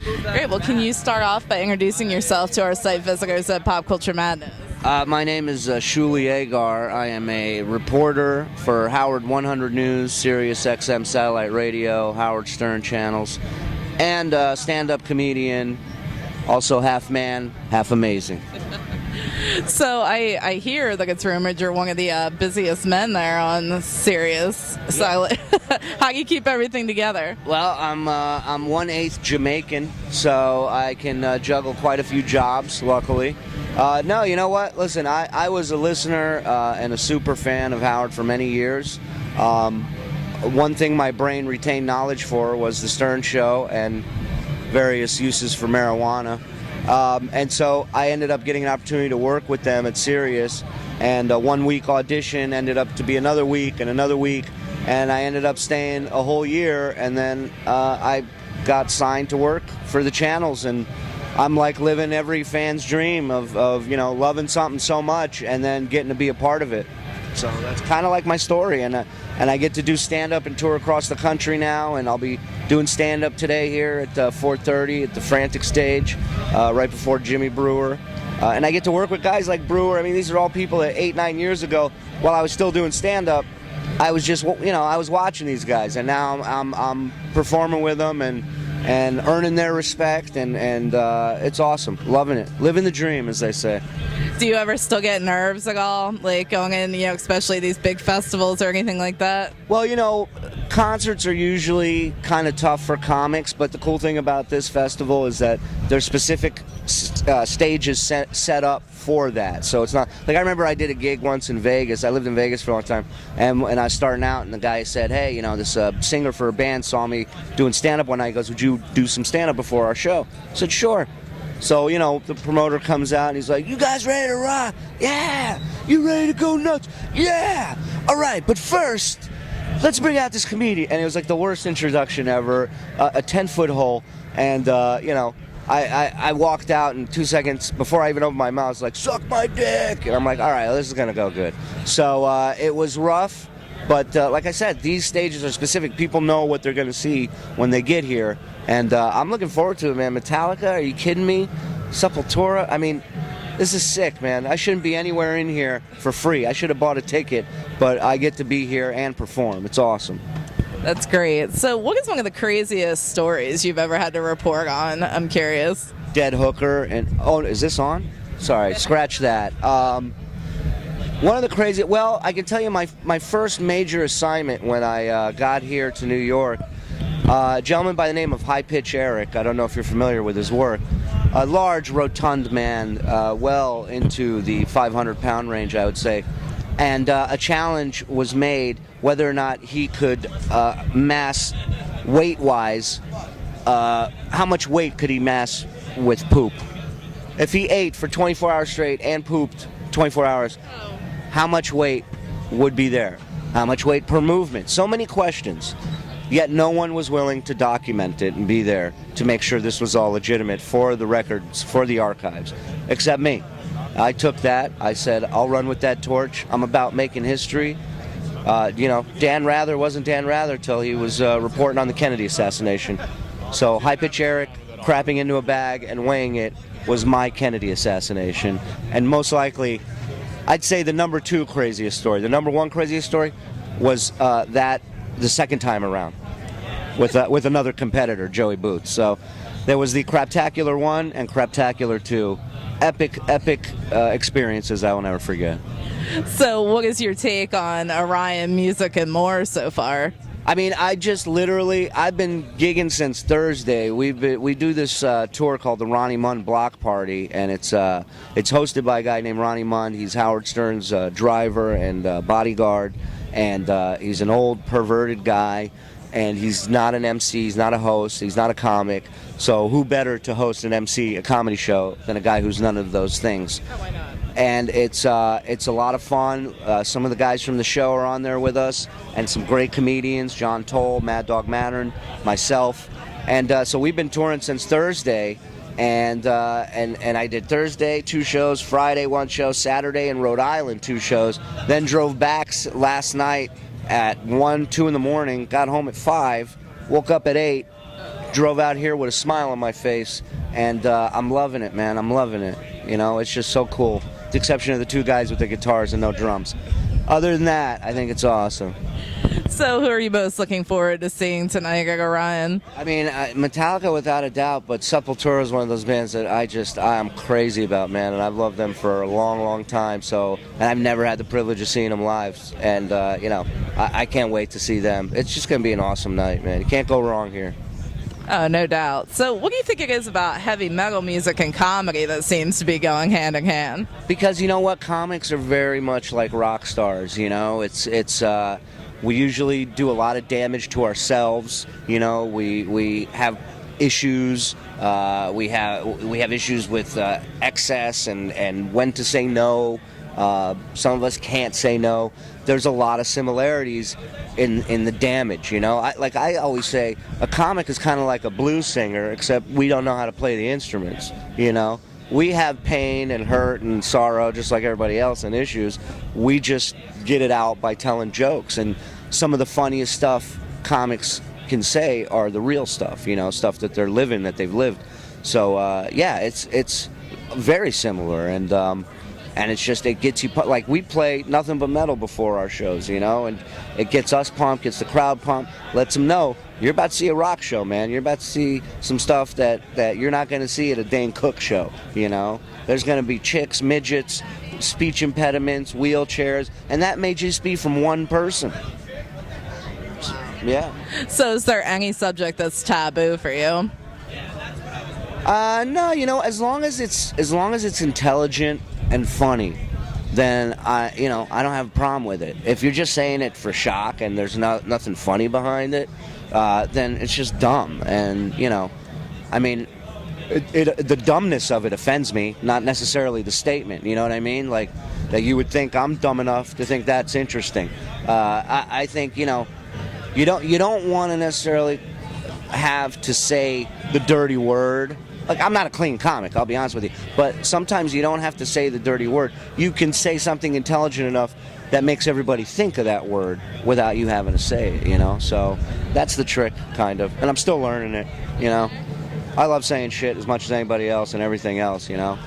Great. Well, can you start off by introducing yourself to our site visitors at Pop Culture Madness? My name is Shuli Egar. I am a reporter for Howard 100 News, Sirius XM Satellite Radio, Howard Stern channels, and stand-up comedian, also half man, half amazing. So I hear that it's rumored you're one of the busiest men there on Sirius. So how do you keep everything together? Well, I'm 1/8 Jamaican, so I can juggle quite a few jobs, luckily. No, you know what? Listen, I was a listener and a super fan of Howard for many years. One thing my brain retained knowledge for was the Stern Show and various uses for marijuana. And so I ended up getting an opportunity to work with them at Sirius, and a 1 week audition ended up to be another week and another week, and I ended up staying a whole year, and then I got signed to work for the channels, and I'm like living every fan's dream of loving something so much and then getting to be a part of it. So that's kind of like my story, and I get to do stand-up and tour across the country now, and I'll be doing stand-up today here at 4:30 at the Frantic Stage, right before Jimmy Brewer, and I get to work with guys like Brewer. I mean, these are all people that 8-9 years ago, while I was still doing stand-up, I was just I was watching these guys, and now I'm performing with them and earning their respect, and it's awesome, loving it, living the dream, as they say. Do you ever still get nerves at all, like going in, especially these big festivals or anything like that? Well, concerts are usually kind of tough for comics, but the cool thing about this festival is that there's specific stages set up for that. So it's not like, I remember I did a gig once in Vegas. I lived in Vegas for a long time, and I was starting out, and the guy said, "Hey, this singer for a band saw me doing stand-up one night. He goes, would you do some stand-up before our show?" I said, "Sure." So, the promoter comes out and he's like, "You guys ready to rock? Yeah! You ready to go nuts? Yeah! All right, but first, let's bring out this comedian." And it was like the worst introduction ever, a 10-foot hole. And, I walked out, and 2 seconds before I even opened my mouth, I was like, "Suck my dick!" And I'm like, all right, this is going to go good. So it was rough. But like I said, these stages are specific. People know what they're going to see when they get here. And I'm looking forward to it, man. Metallica, are you kidding me? Sepultura, I mean, this is sick, man. I shouldn't be anywhere in here for free. I should have bought a ticket, but I get to be here and perform. It's awesome. That's great. So what is one of the craziest stories you've ever had to report on? I'm curious. Dead hooker, and is this on? Sorry, scratch that. One of the crazy, I can tell you my first major assignment when I got here to New York, a gentleman by the name of High Pitch Eric, I don't know if you're familiar with his work, a large, rotund man, well into the 500-pound range, I would say, and a challenge was made whether or not he could mass weight-wise, how much weight could he mass with poop. If he ate for 24 hours straight and pooped 24 hours, how much weight would be there? How much weight per movement? So many questions. Yet no one was willing to document it and be there to make sure this was all legitimate for the records, for the archives, except me. I took that. I said, I'll run with that torch. I'm about making history. Dan Rather wasn't Dan Rather till he was reporting on the Kennedy assassination. So High Pitch Eric crapping into a bag and weighing it was my Kennedy assassination. And most likely, I'd say the number 2 craziest story. The number 1 craziest story was that the second time around with another competitor, Joey Boots. So there was the Craptacular 1 and Craptacular 2. Epic experiences I will never forget. So what is your take on Orion Music and More so far? I mean, I've been gigging since Thursday. We do this tour called the Ronnie Munn Block Party, and it's hosted by a guy named Ronnie Munn. He's Howard Stern's driver and bodyguard, and he's an old perverted guy, and he's not an MC, he's not a host, he's not a comic. So who better to host an MC, a comedy show, than a guy who's none of those things? Oh, why not? And it's a lot of fun. Some of the guys from the show are on there with us, and some great comedians, John Toll, Mad Dog Mattern, myself. And so we've been touring since Thursday, and I did Thursday 2 shows, Friday 1 show, Saturday in Rhode Island 2 shows, then drove back last night at 1, 2 in the morning, got home at 5, woke up at 8, drove out here with a smile on my face, and I'm loving it, man. I'm loving it. You know, it's just so cool. With the exception of the two guys with the guitars and no drums. Other than that, I think it's awesome. So who are you most looking forward to seeing tonight at Orion? I mean, Metallica without a doubt, but Sepultura is one of those bands that I'm crazy about, man, and I've loved them for a long, long time. So, and I've never had the privilege of seeing them live, and you know, I can't wait to see them. It's just gonna be an awesome night, man. You can't go wrong here. Oh, no doubt. So what do you think it is about heavy metal music and comedy that seems to be going hand in hand? Because you know what, comics are very much like rock stars. You know, we usually do a lot of damage to ourselves. You know, we have issues. We have issues with excess and when to say no. Some of us can't say no. There's a lot of similarities in the damage, you know. I always say, a comic is kind of like a blues singer, except we don't know how to play the instruments, you know. We have pain and hurt and sorrow just like everybody else and issues. We just get it out by telling jokes, and some of the funniest stuff comics can say are the real stuff, you know, stuff that they're living, that they've lived. So yeah, it's very similar, and it's just, it gets you, like, we play nothing but metal before our shows, you know, and it gets us pumped, gets the crowd pumped, lets them know you're about to see a rock show, man. You're about to see some stuff that you're not going to see at a Dane Cook show, you know. There's going to be chicks, midgets, speech impediments, wheelchairs, and that may just be from one person. Yeah. So is there any subject that's taboo for you? No, you know, as long as it's intelligent and funny, then I don't have a problem with it. If you're just saying it for shock and there's nothing funny behind it, then it's just dumb. And you know, I mean, the dumbness of it offends me, not necessarily the statement. You know what I mean? Like that you would think I'm dumb enough to think that's interesting. I think, you know, you don't want to necessarily have to say the dirty word. Like, I'm not a clean comic, I'll be honest with you, but sometimes you don't have to say the dirty word. You can say something intelligent enough that makes everybody think of that word without you having to say it, you know? So that's the trick, kind of, and I'm still learning it, you know? I love saying shit as much as anybody else and everything else, you know?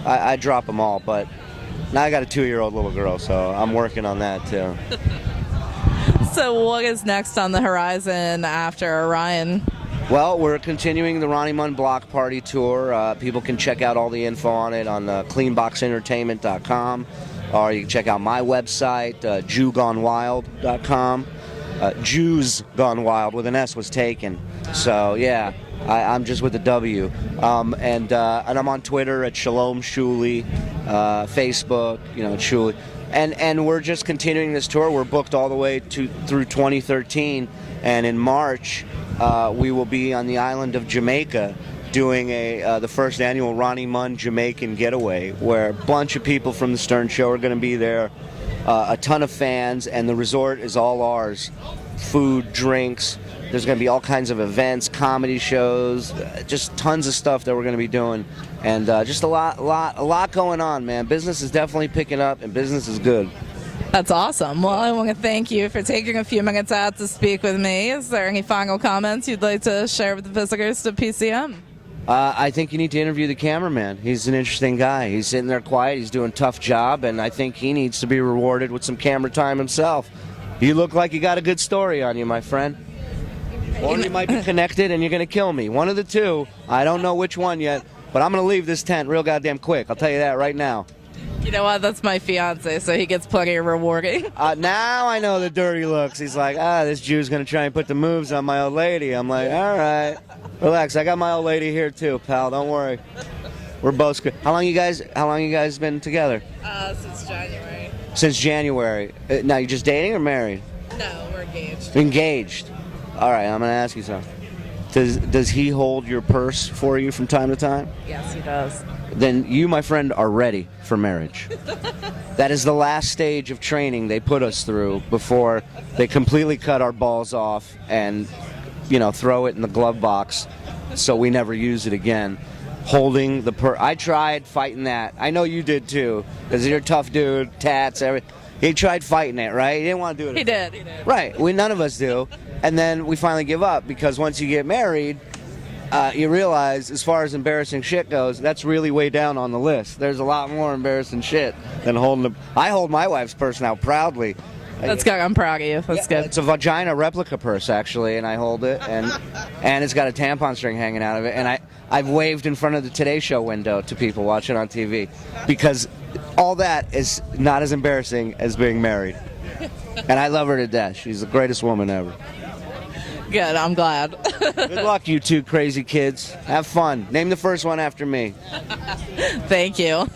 I drop them all, but now I got a 2-year-old little girl, so I'm working on that, too. So what is next on the horizon after Orion? Well, we're continuing the Ronnie Munn Block Party Tour. People can check out all the info on it on cleanboxentertainment.com, or you can check out my website, jewgonewild.com. Jews Gone Wild with an S was taken. So, yeah, I'm just with the W. And I'm on Twitter at Shalom Shuli, Facebook, you know, Shuli. And we're just continuing this tour. We're booked all the way through 2013, and in March we will be on the island of Jamaica doing the first annual Ronnie Munn Jamaican Getaway, where a bunch of people from the Stern Show are going to be there, a ton of fans, and the resort is all ours. Food, drinks. There's going to be all kinds of events, comedy shows, just tons of stuff that we're going to be doing, and just a lot going on, man. Business is definitely picking up, and business is good. That's awesome. Well, I want to thank you for taking a few minutes out to speak with me. Is there any final comments you'd like to share with the visitors to PCM? I think you need to interview the cameraman. He's an interesting guy. He's sitting there quiet. He's doing a tough job, and I think he needs to be rewarded with some camera time himself. You look like you got a good story on you, my friend. Or you might be connected and you're going to kill me. One of the two. I don't know which one yet, but I'm going to leave this tent real goddamn quick. I'll tell you that right now. You know what? That's my fiance, so he gets plenty of rewarding. Now I know the dirty looks. He's like, this Jew's going to try and put the moves on my old lady. I'm like, all right. Relax. I got my old lady here too, pal. Don't worry. We're both good. How long you guys been together? Since January. Since January. Now, you just dating or married? No, we're engaged. Engaged. All right, I'm going to ask you something. Does he hold your purse for you from time to time? Yes, he does. Then you, my friend, are ready for marriage. That is the last stage of training they put us through before they completely cut our balls off and, you know, throw it in the glove box so we never use it again. Holding the purse. I tried fighting that. I know you did too, because you're a tough dude, tats, everything. He tried fighting it, right? He didn't want to do it. He did. Right. None of us do. And then we finally give up, because once you get married, you realize, as far as embarrassing shit goes, that's really way down on the list. There's a lot more embarrassing shit than holding. I hold my wife's purse now proudly. That's good. I'm proud of you. That's good. It's a vagina replica purse, actually, and I hold it, and it's got a tampon string hanging out of it, and I've waved in front of the Today Show window to people watching on TV, because all that is not as embarrassing as being married. And I love her to death. She's the greatest woman ever. Good. I'm glad. Good luck, you two crazy kids. Have fun. Name the first one after me. Thank you.